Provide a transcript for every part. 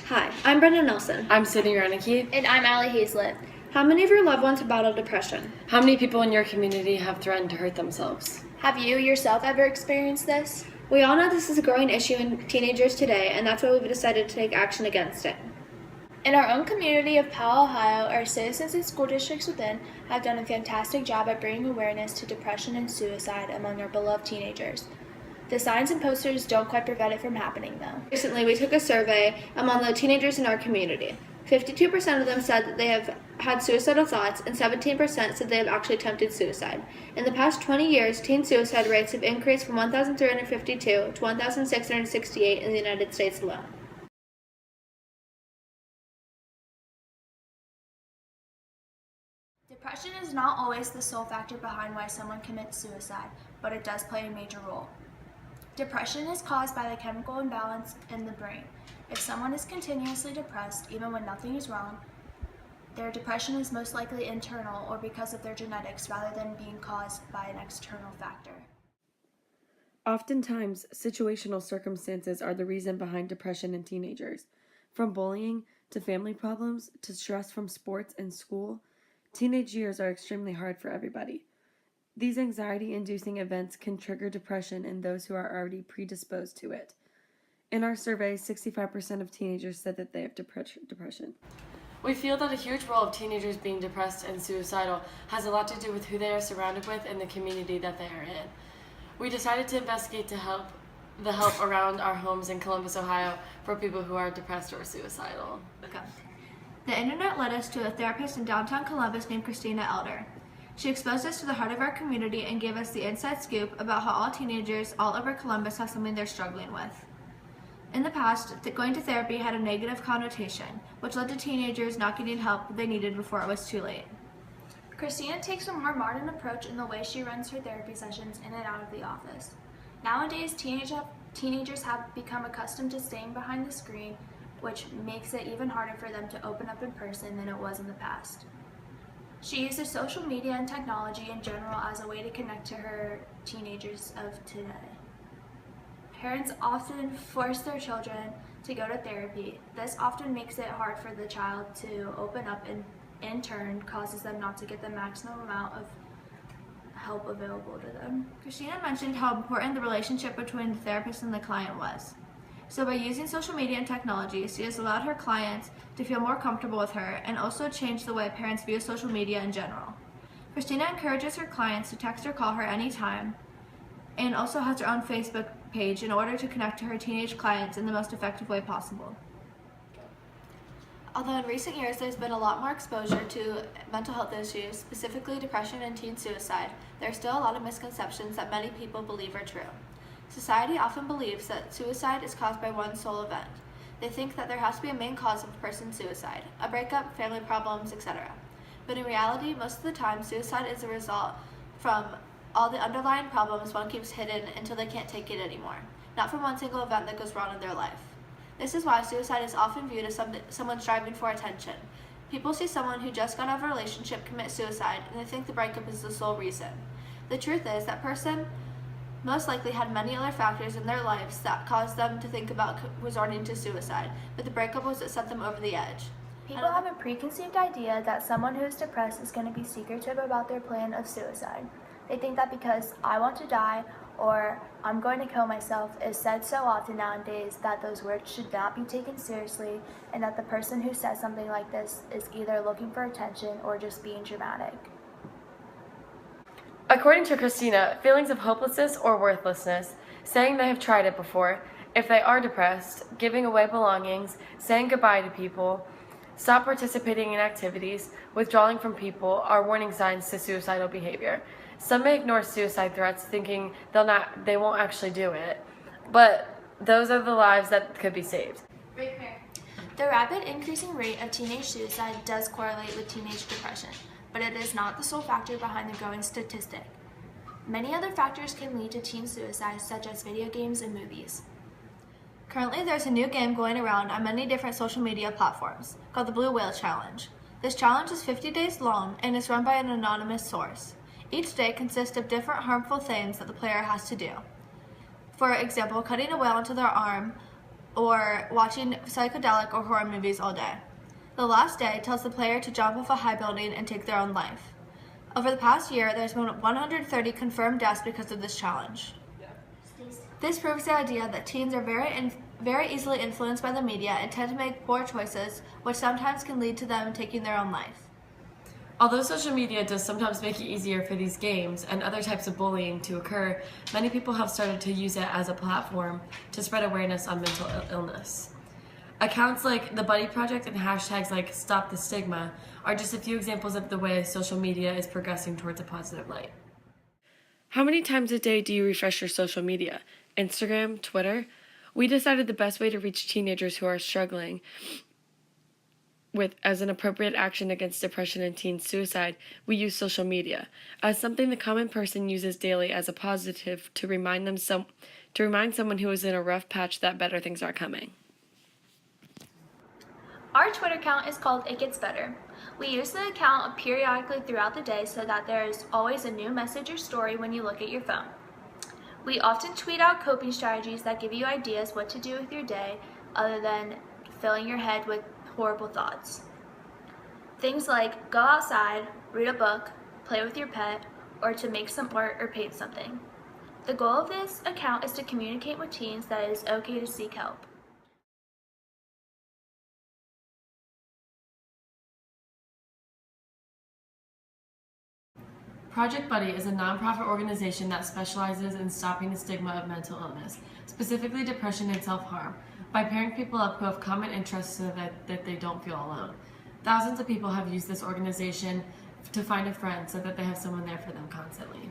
Hi, I'm Brenda Nelson. I'm Sydney Renicky. And I'm Allie Hazlett. How many of your loved ones have battled depression? How many people in your community have threatened to hurt themselves? Have you yourself ever experienced this? We all know this is a growing issue in teenagers today, and that's why we've decided to take action against it. In our own community of Powell, Ohio, our citizens and school districts within have done a fantastic job at bringing awareness to depression and suicide among our beloved teenagers. The signs and posters don't quite prevent it from happening, though. Recently, we took a survey among the teenagers in our community. 52% of them said that they have had suicidal thoughts, and 17% said they have actually attempted suicide. In the past 20 years, teen suicide rates have increased from 1,352 to 1,668 in the United States alone. Depression is not always the sole factor behind why someone commits suicide, but it does play a major role. Depression is caused by the chemical imbalance in the brain. If someone is continuously depressed, even when nothing is wrong, their depression is most likely internal or because of their genetics rather than being caused by an external factor. Oftentimes, situational circumstances are the reason behind depression in teenagers. From bullying to family problems to stress from sports and school, teenage years are extremely hard for everybody. These anxiety-inducing events can trigger depression in those who are already predisposed to it. In our survey, 65% of teenagers said that they have depression. We feel that a huge role of teenagers being depressed and suicidal has a lot to do with who they are surrounded with and the community that they are in. We decided to investigate the help around our homes in Columbus, Ohio for people who are depressed or suicidal. The internet led us to a therapist in downtown Columbus named Christina Elder. She exposed us to the heart of our community and gave us the inside scoop about how all teenagers all over Columbus have something they're struggling with. In the past, going to therapy had a negative connotation, which led to teenagers not getting help they needed before it was too late. Christina takes a more modern approach in the way she runs her therapy sessions in and out of the office. Nowadays, teenagers have become accustomed to staying behind the screen, which makes it even harder for them to open up in person than it was in the past. She uses social media and technology in general as a way to connect to her teenagers of today. Parents often force their children to go to therapy. This often makes it hard for the child to open up and in turn causes them not to get the maximum amount of help available to them. Christina mentioned how important the relationship between the therapist and the client was. So by using social media and technology, she has allowed her clients to feel more comfortable with her and also changed the way parents view social media in general. Christina encourages her clients to text or call her anytime and also has her own Facebook page in order to connect to her teenage clients in the most effective way possible. Although in recent years there's been a lot more exposure to mental health issues, specifically depression and teen suicide, there are still a lot of misconceptions that many people believe are true. Society often believes that suicide is caused by one sole event. They think that there has to be a main cause of a person's suicide, a breakup, family problems, etc. But in reality, most of the time, suicide is a result from all the underlying problems one keeps hidden until they can't take it anymore, not from one single event that goes wrong in their life. This is why suicide is often viewed as someone striving for attention. People see someone who just got out of a relationship commit suicide, and they think the breakup is the sole reason. The truth is, that person most likely had many other factors in their lives that caused them to think about resorting to suicide, but the breakup was what sent them over the edge. People have a preconceived idea that someone who is depressed is going to be secretive about their plan of suicide. They think that because I want to die or I'm going to kill myself is said so often nowadays that those words should not be taken seriously, and that the person who says something like this is either looking for attention or just being dramatic. According to Christina, feelings of hopelessness or worthlessness, saying they have tried it before, if they are depressed, giving away belongings, saying goodbye to people, stop participating in activities, withdrawing from people are warning signs to suicidal behavior. Some may ignore suicide threats thinking they won't actually do it, but those are the lives that could be saved. The rapid increasing rate of teenage suicide does correlate with teenage depression, but it is not the sole factor behind the growing statistic. Many other factors can lead to teen suicide, such as video games and movies. Currently, there's a new game going around on many different social media platforms called the Blue Whale Challenge. This challenge is 50 days long and is run by an anonymous source. Each day consists of different harmful things that the player has to do. For example, cutting a whale into their arm or watching psychedelic or horror movies all day. The last day tells the player to jump off a high building and take their own life. Over the past year, there's been 130 confirmed deaths because of this challenge. This proves the idea that teens are very easily influenced by the media and tend to make poor choices, which sometimes can lead to them taking their own life. Although social media does sometimes make it easier for these games and other types of bullying to occur, many people have started to use it as a platform to spread awareness on mental illness. Accounts like the Buddy Project and hashtags like Stop the Stigma are just a few examples of the way social media is progressing towards a positive light. How many times a day do you refresh your social media? Instagram, Twitter? We decided the best way to reach teenagers who are struggling with as an appropriate action against depression and teen suicide, we use social media as something the common person uses daily as a positive to remind someone who is in a rough patch that better things are coming. Our Twitter account is called It Gets Better. We use the account periodically throughout the day so that there is always a new message or story when you look at your phone. We often tweet out coping strategies that give you ideas what to do with your day other than filling your head with horrible thoughts. Things like go outside, read a book, play with your pet, or to make some art or paint something. The goal of this account is to communicate with teens that it is okay to seek help. Project Buddy is a nonprofit organization that specializes in stopping the stigma of mental illness, specifically depression and self-harm, by pairing people up who have common interests so that they don't feel alone. Thousands of people have used this organization to find a friend so that they have someone there for them constantly.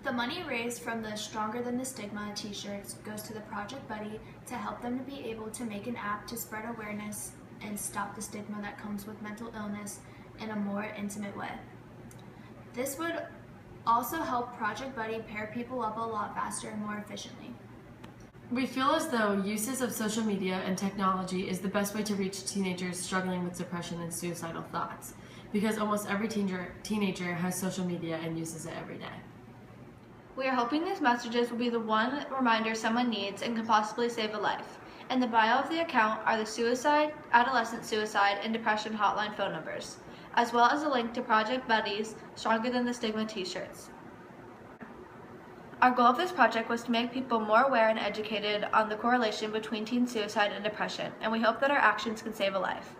The money raised from the Stronger Than the Stigma t-shirts goes to the Project Buddy to help them to be able to make an app to spread awareness and stop the stigma that comes with mental illness in a more intimate way. This would also help Project Buddy pair people up a lot faster and more efficiently. We feel as though uses of social media and technology is the best way to reach teenagers struggling with depression and suicidal thoughts, because almost every teenager has social media and uses it every day. We are hoping these messages will be the one reminder someone needs and can possibly save a life. In the bio of the account are the suicide, adolescent suicide, and depression hotline phone numbers, as well as a link to Project Buddy's Stronger Than the Stigma t-shirts. Our goal of this project was to make people more aware and educated on the correlation between teen suicide and depression, and we hope that our actions can save a life.